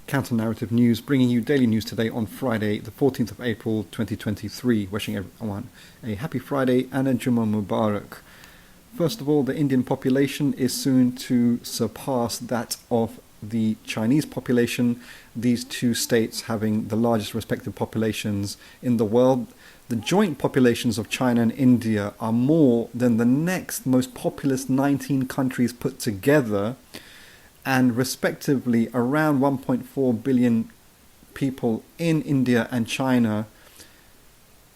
Counter-Narrative News, bringing you daily news today on Friday, the 14th of April 2023. Wishing everyone a happy Friday and a Jummah Mubarak. First of all, the Indian population is soon to surpass that of the Chinese population, these two states having the largest respective populations in the world. The joint populations of China and India are more than the next most populous 19 countries put together, and respectively around 1.4 billion people in India and China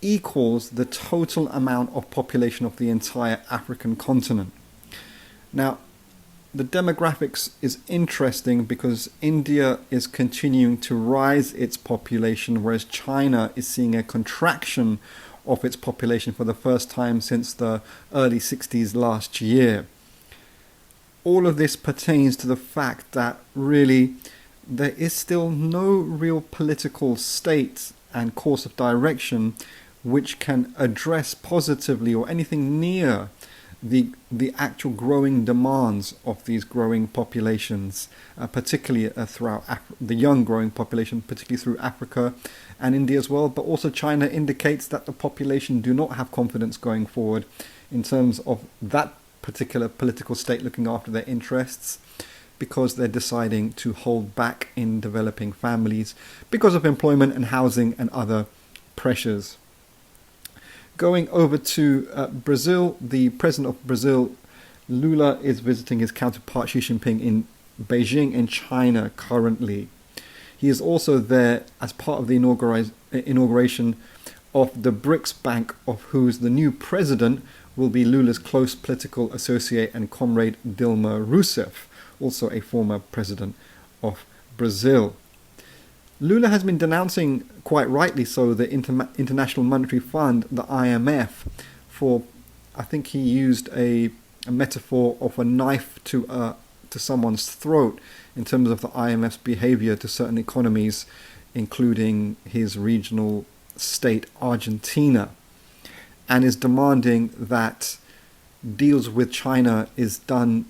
equals the total amount of population of the entire African continent. Now, the demographics is interesting because India is continuing to rise its population, whereas China is seeing a contraction of its population for the first time since the early 60s last year. All of this pertains to the fact that really there is still no real political state and course of direction which can address positively or anything near the actual growing demands of these growing populations, particularly throughout the young growing population, particularly through Africa and India as well. But also China indicates that the population do not have confidence going forward in terms of that particular political state looking after their interests, because they're deciding to hold back in developing families because of employment and housing and other pressures. Going over to Brazil, the president of Brazil, Lula, is visiting his counterpart Xi Jinping in Beijing in China currently. He is also there as part of the inauguration of the BRICS Bank, of whose the new president will be Lula's close political associate and comrade Dilma Rousseff, also a former president of Brazil. Lula has been denouncing, quite rightly so, the International Monetary Fund, the IMF, for, I think he used a metaphor of a knife to someone's throat in terms of the IMF's behavior to certain economies, including his regional state, Argentina, and is demanding that deals with China is done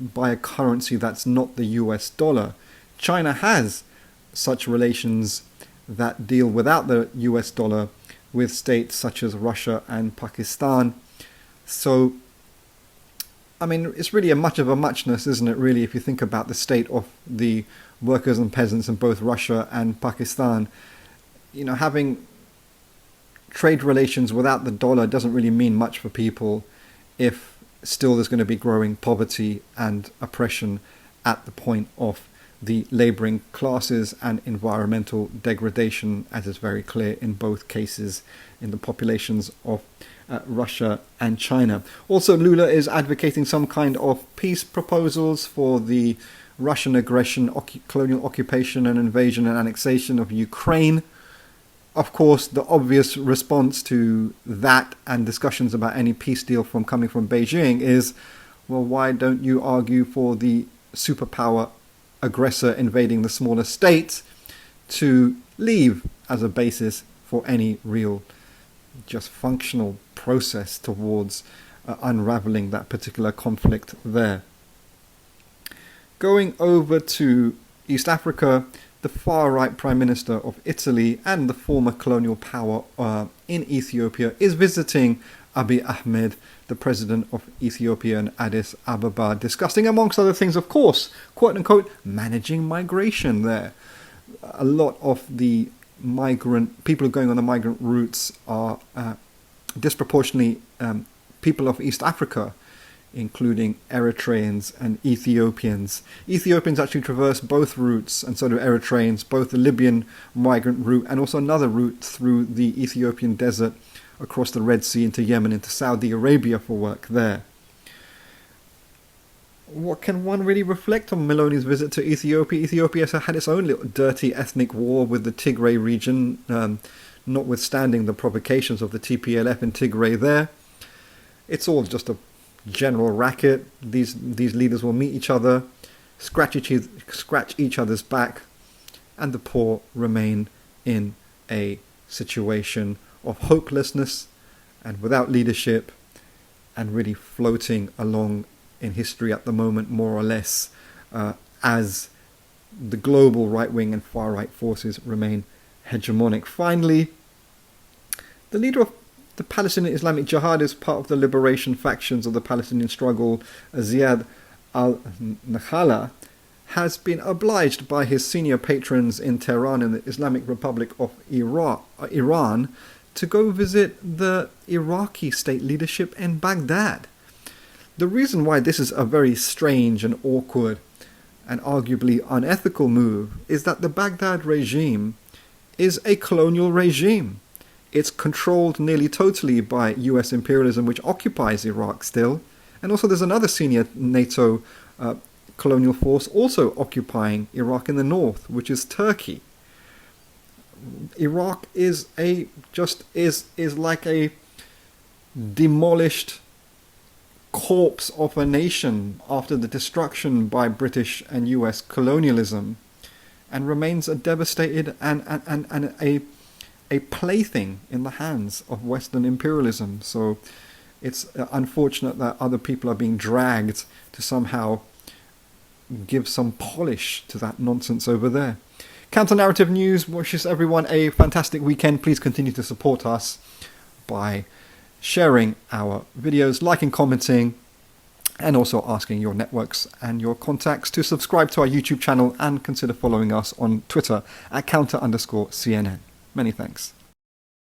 by a currency that's not the US dollar. China has such relations that deal without the US dollar with states such as Russia and Pakistan. So, I mean, it's really a much of a muchness, isn't it, really, if you think about the state of the workers and peasants in both Russia and Pakistan. You know, having trade relations without the dollar doesn't really mean much for people if still there's going to be growing poverty and oppression at the point of the labouring classes and environmental degradation, as is very clear in both cases in the populations of Russia and China. Also, Lula is advocating some kind of peace proposals for the Russian aggression, colonial occupation and invasion and annexation of Ukraine. Of course, the obvious response to that and discussions about any peace deal coming from Beijing is, well, why don't you argue for the superpower aggressor invading the smaller states to leave as a basis for any real, just functional process towards unraveling that particular conflict there. Going over to East Africa, the far-right Prime Minister of Italy and the former colonial power in Ethiopia is visiting Abiy Ahmed, the president of Ethiopia, in Addis Ababa, discussing, amongst other things, of course, quote-unquote, managing migration there. A lot of the people going on the migrant routes are disproportionately people of East Africa, including Eritreans and Ethiopians. Ethiopians actually traverse both routes, and so do Eritreans, both the Libyan migrant route and also another route through the Ethiopian desert across the Red Sea into Yemen, into Saudi Arabia for work there. What can one really reflect on Meloni's visit to Ethiopia? Ethiopia has had its own little dirty ethnic war with the Tigray region, notwithstanding the provocations of the TPLF in Tigray there. It's all just a general racket. These leaders will meet each other, scratch each other's back, and the poor remain in a situation of hopelessness and without leadership, and really floating along in history at the moment, more or less, as the global right-wing and far-right forces remain hegemonic. Finally, the leader of the Palestinian Islamic Jihad is part of the liberation factions of the Palestinian struggle, Ziad al-Nakhala, has been obliged by his senior patrons in Tehran and the Islamic Republic of Iran to go visit the Iraqi state leadership in Baghdad. The reason why this is a very strange and awkward and arguably unethical move is that the Baghdad regime is a colonial regime. It's controlled nearly totally by US imperialism, which occupies Iraq still. And also there's another senior NATO colonial force also occupying Iraq in the north, which is Turkey. Iraq is like a demolished corpse of a nation after the destruction by British and US colonialism, and remains a devastated and a plaything in the hands of Western imperialism. So it's unfortunate that other people are being dragged to somehow give some polish to that nonsense over there. Counter Narrative News wishes everyone a fantastic weekend. Please continue to support us by sharing our videos, liking, commenting, and also asking your networks and your contacts to subscribe to our YouTube channel and consider following us on Twitter at @counter_CNN. Many thanks.